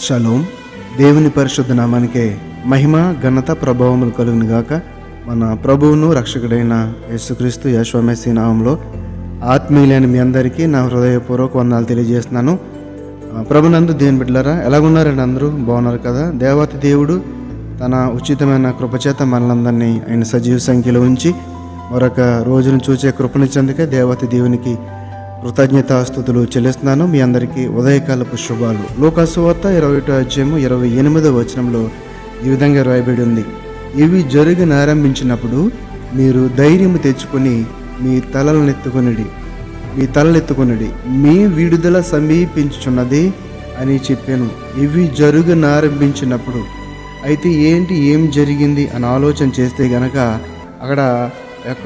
Shalom. దేవుని పరిశుద్ధ నామానికే మహిమ ఘనత ప్రభావములు కలుగును గాక. మన ప్రభువును రక్షకుడైన యేసుక్రీస్తు యెహోవా నామంలో ఆత్మీయులైన మీ అందరికీ నా హృదయపూర్వక వందనాలు తెలియజేస్తున్నాను. ప్రభునందు దేవుని బిడ్డలారా, ఎలాగున్నారండి? అందరూ బాగున్నారు కదా? దేవత దేవుడు తన ఉచితమైన కృపచేత మనలందరినీ ఆయన సజీవ సంఖ్యలో ఉంచి మరొక రోజును చూసే కృపనిచ్చేందుకే దేవత దేవునికి కృతజ్ఞతాస్తుతులు చెల్లిస్తున్నాను. మీ అందరికీ ఉదయకాలపు శుభాలు. లూకాసు వార్త 21వ అధ్యాయము 28వ వచనంలో ఈ విధంగా రాయబడి ఉంది: ఇవి జరగనారంభించినప్పుడు మీరు ధైర్యము తెచ్చుకొని మీ తలలెత్తుకొనిడి మీ విడుదల సమీపించుచున్నది అని చెప్పాను. ఇవి జరగనారంభించినప్పుడు అయితే ఏం జరిగింది అని ఆలోచన చేస్తే గనక అక్కడ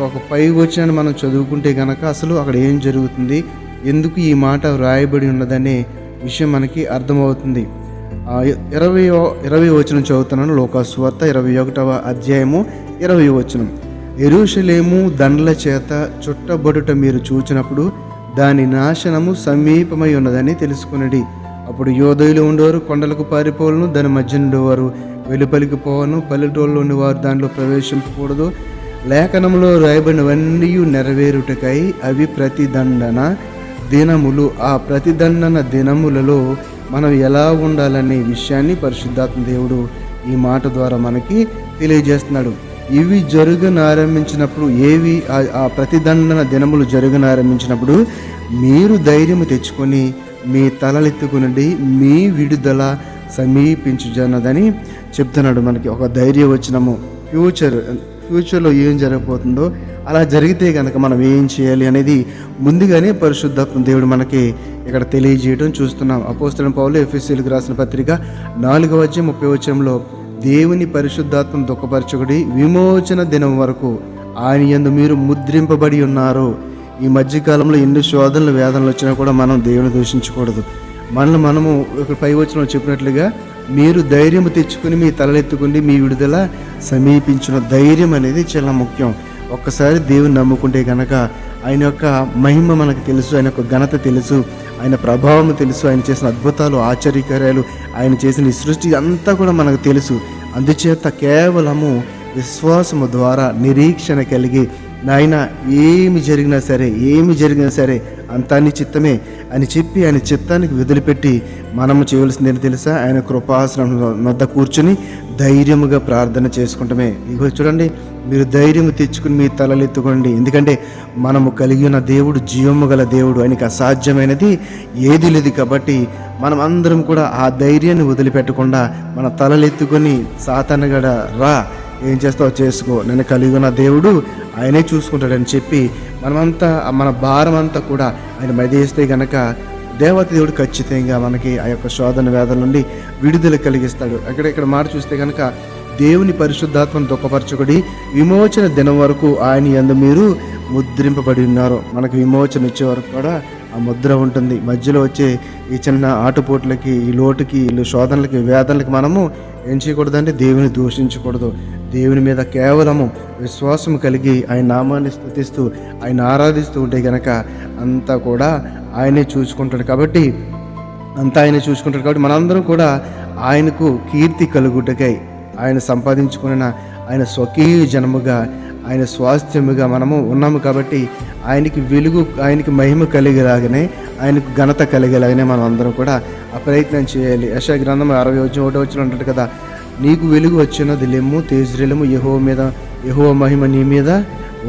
ఒక పై వచనాన్ని మనం చదువుకుంటే గనక అసలు అక్కడ ఏం జరుగుతుంది, ఎందుకు ఈ మాట వ్రాయబడి ఉన్నదనే విషయం మనకి అర్థమవుతుంది. 20వ వచనం చదువుతున్నాను. లూకాసు వార్త 21వ అధ్యాయము 20వ వచనం: యెరూషలేము దండల చేత చుట్టబడుట మీరు చూచినప్పుడు దాని నాశనము సమీపమై ఉన్నదని తెలుసుకునడి. అప్పుడు యోధులు ఉండేవారు కొండలకు పారిపోవలను, దాని మధ్య ఉండేవారు వెలుపలికి పోవను, పల్లెటూళ్ళలో ఉండేవారు దాంట్లో ప్రవేశించకూడదు. లేఖనంలో రాయబడినవన్నీ నెరవేరుటకై అవి ప్రతిదండన దినములు. ఆ ప్రతిదండన దినములలో మనం ఎలా ఉండాలనే విషయాన్ని పరిశుద్ధాత్మ దేవుడు ఈ మాట ద్వారా మనకి తెలియజేస్తున్నాడు. ఇవి జరగనారంభించినప్పుడు, ఆ ప్రతిదండన దినములు జరగనారంభించినప్పుడు మీరు ధైర్యము తెచ్చుకొని మీ తలలెత్తుకునండి, మీ విడుదల సమీపించుజన్నదని చెప్తున్నాడు. మనకి ఒక ధైర్య వచనము. ఫ్యూచర్లో ఏం జరగబోతుందో, అలా జరిగితే కనుక మనం ఏం చేయాలి అనేది ముందుగానే పరిశుద్ధాత్మ దేవుడు మనకి ఇక్కడ తెలియజేయడం చూస్తున్నాం. అపోస్తలుడైన పౌలు ఎఫెసీయులకు రాసిన పత్రిక 4వ అధ్యాయం 30వ వచనంలో దేవుని పరిశుద్ధాత్మ దుఃఖపరచుకుడి విమోచన దినం వరకు ఆయన యందు మీరు ముద్రింపబడి ఉన్నారు. ఈ మధ్యకాలంలో ఎన్ని శోధనలు వేదనలు వచ్చినా కూడా మనం దేవుని దూషించకూడదు. మనము ఇక్కడ పై వచనంలో చెప్పినట్లుగా మీరు ధైర్యం తెచ్చుకుని మీ తలలెత్తుకుని మీ విడుదల సమీపించిన ధైర్యం అనేది చాలా ముఖ్యం. ఒక్కసారి దేవుని నమ్ముకుంటే కనుక ఆయన యొక్క మహిమ మనకు తెలుసు, ఆయన యొక్క ఘనత తెలుసు, ఆయన ప్రభావం తెలుసు, ఆయన చేసిన అద్భుతాలు ఆశ్చర్యకార్యాలు, ఆయన చేసిన ఈ సృష్టి అంతా కూడా మనకు తెలుసు. అందుచేత కేవలము విశ్వాసము ద్వారా నిరీక్షణ కలిగి నాయన ఏమి జరిగినా సరే అంతా నీ చిత్తమే అని చెప్పి ఆయన చిత్తానికి వదిలిపెట్టి మనము చేయవలసింది ఏంటి తెలుసా? ఆయన కృపాసనం వద్ద కూర్చుని ధైర్యముగా ప్రార్థన చేసుకుంటామే. ఇగో చూడండి, మీరు ధైర్యం తెచ్చుకుని మీ తలలెత్తుకోండి. ఎందుకంటే మనము కలిగి ఉన్న దేవుడు జీవము గల దేవుడు, ఆయనకి అసాధ్యమైనది ఏది లేదు. కాబట్టి మనం అందరం కూడా ఆ ధైర్యాన్ని వదిలిపెట్టకుండా మన తలలెత్తుకొని సాతానుగడ రా, ఏం చేస్తావో చేసుకో, నన్ను కలిగి ఉన్న దేవుడు ఆయనే చూసుకుంటాడని చెప్పి మనమంతా మన భారం అంతా కూడా ఆయన మధ్యేస్తే గనక దేవత దేవుడు ఖచ్చితంగా మనకి ఆ యొక్క శోధన వేదన నుండి విడుదల కలిగిస్తాడు. ఇక్కడ మాట చూస్తే కనుక దేవుని పరిశుద్ధాత్మను దుఃఖపరచుకుడి విమోచన దినం వరకు ఆయన యందు మీరు ముద్రింపబడి ఉన్నారు. మనకు విమోచన వచ్చే వరకు కూడా ఆ ముద్ర ఉంటుంది. మధ్యలో వచ్చే ఈ చిన్న ఆటుపోట్లకి, ఈ లోటుకి, ఈ శోధనలకి, వేదనలకి మనము ఏం చేయకూడదంటే దేవుని దూషించకూడదు. దేవుని మీద కేవలము విశ్వాసం కలిగి ఆయన నామాన్ని స్తుతిస్తూ ఆయన ఆరాధిస్తూ ఉంటే గనక అంతా కూడా ఆయనే చూసుకుంటాడు. కాబట్టి మనందరం కూడా ఆయనకు కీర్తి కలుగుటకై ఆయన సంపాదించుకున్న ఆయన స్వకీయ జనముగా, ఆయన స్వాస్థ్యముగా మనము ఉన్నాము. కాబట్టి ఆయనకి వెలుగు, ఆయనకి మహిమ కలిగేలాగానే, ఆయనకు ఘనత కలిగేలాగానే మనం అందరం కూడా ఆ ప్రయత్నం చేయాలి. యెషయా గ్రంథం 61వ వచనం అంటాడు కదా, నీకు వెలుగు వచ్చినది లెమ్ము, తేజరిల్లము, యెహోవా మహిమ నీ మీద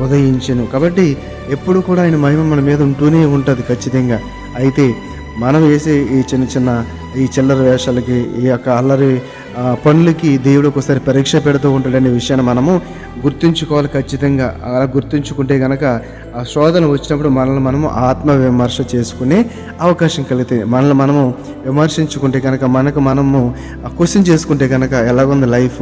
ఉదయించెను. కాబట్టి ఎప్పుడు కూడా ఆయన మహిమ మన మీద ఉంటూనే ఉంటుంది ఖచ్చితంగా. అయితే మనం వేసే ఈ చిల్లర వేషాలకి, ఈ యొక్క అల్లరి పనులకి దేవుడు ఒకసారి పరీక్ష పెడుతూ ఉంటాడనే విషయాన్ని మనము గుర్తుంచుకోవాలి ఖచ్చితంగా. అలా గుర్తుంచుకుంటే కనుక ఆ శోధన వచ్చినప్పుడు మనల్ని మనము ఆత్మ విమర్శ చేసుకునే అవకాశం కలుగుతుంది. మనల్ని మనము విమర్శించుకుంటే కనుక, మనము క్వశ్చన్ చేసుకుంటే కనుక ఎలాగుంది లైఫ్,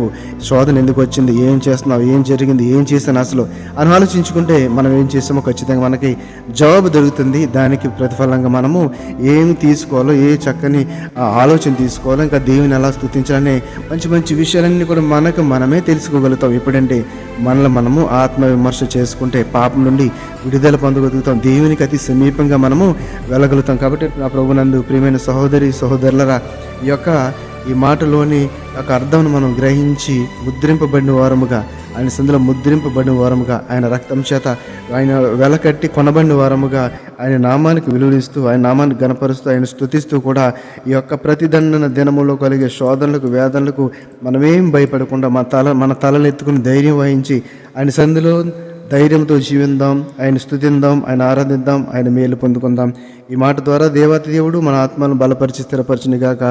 శోధన ఎందుకు వచ్చింది, ఏం చేస్తున్నావు, ఏం జరిగింది, ఏం చేశాను అసలు అని ఆలోచించుకుంటే మనం ఏం చేస్తామో ఖచ్చితంగా మనకి జవాబు దొరుకుతుంది. దానికి ప్రతిఫలంగా మనము ఏమి తీసుకోవాలో, ఏ చక్కని ఆలోచన తీసుకోవాలో, ఇంకా దేవుని ఎలా స్తుతించాలనే మంచి విషయాలన్నీ కూడా మనమే తెలుసుకోగలుగుతాం. ఎప్పుడంటే మనము ఆత్మ విమర్శ చేసుకుంటే పాపం నుండి విడుదల పొందగలుగుతాం, దేవునికి అతి సమీపంగా మనము వెళ్ళగలుగుతాం. కాబట్టి నా ప్రభునందు ప్రియమైన సహోదరులరా, ఈ యొక్క ఈ మాటలోని ఒక అర్థంను మనం గ్రహించి ముద్రింపబడిన వారముగా, ఆయన సందులో ముద్రింపబడిన వారముగా, ఆయన రక్తం చేత ఆయన వెలకట్టి కొనబడిన వారముగా, ఆయన నామానికి విలువలిస్తూ, ఆయన నామాన్ని గణపరుస్తూ, ఆయన స్తుతిస్తూ కూడా ఈ యొక్క ప్రతిదండన దినములో కలిగే శోధనలకు, వేదనలకు మనమేం భయపడకుండా మన తలను ఎత్తుకుని ధైర్యం వహించి ఆయన సందులో ధైర్యంతో జీవిద్దాం, ఆయన స్తుతిద్దాం, ఆయన ఆరాధిద్దాం, ఆయన మేలు పొందుకుందాం. ఈ మాట ద్వారా దేవాతి దేవుడు మన ఆత్మలను బలపరిచి స్థిరపరచును గాక.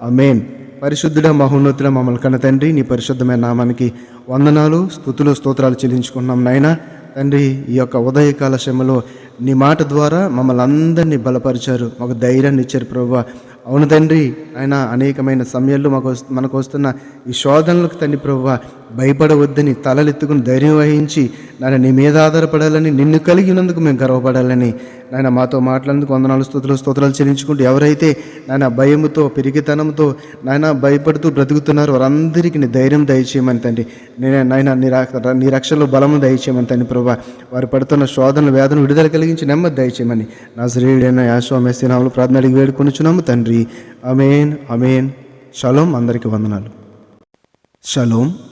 ఆమేన్. పరిశుద్ధుడ మహోన్నతుడ మమ్మల్ని కన్న తండ్రి, నీ పరిశుద్ధమైన నామానికి వందనాలు, స్తుతులు, స్తోత్రాలు చెల్లించుకుంటున్నాం నాయనా. తండ్రి, ఈ యొక్క ఉదయకాల శ్రమలో నీ మాట ద్వారా మమ్మల్ని అందరినీ బలపరిచారు, మాకు ధైర్యాన్ని ఇచ్చారు ప్రభువా. అవును తండ్రి, ఆయన అనేకమైన సమయాల్లో మనకు వస్తున్న ఈ శోధనలకు తండ్రి ప్రభువా భయపడవద్దని తలలెత్తుకుని ధైర్యం వహించి నాయన నీ మీద ఆధారపడాలని, నిన్ను కలిగినందుకు మేము గర్వపడాలని నాయన మాతో మాట్లాడేందుకు వందనాలు, స్తోత్రాలు చెల్లించుకుంటూ ఎవరైతే నాయన భయముతో, పిరికితనంతో నాయన భయపడుతూ బ్రతుకుతున్నారో వారందరికీ నీ ధైర్యం దయచేయమని తండ్రి, నాయన నీ రక్షణలో బలము దయచేయమని తండ్రి ప్రభువా. వారు పడుతున్న శోధన వేదన విడుదల కలిగించి నెమ్మది దయచేయమని నజరేయుడైన యేసు మెస్సీ నామములో ప్రార్థన అడిగి వేడుకొనుచున్నాము తండ్రి. ఆమేన్, ఆమేన్. షలోం. అందరికీ వందనాలు. షలోం.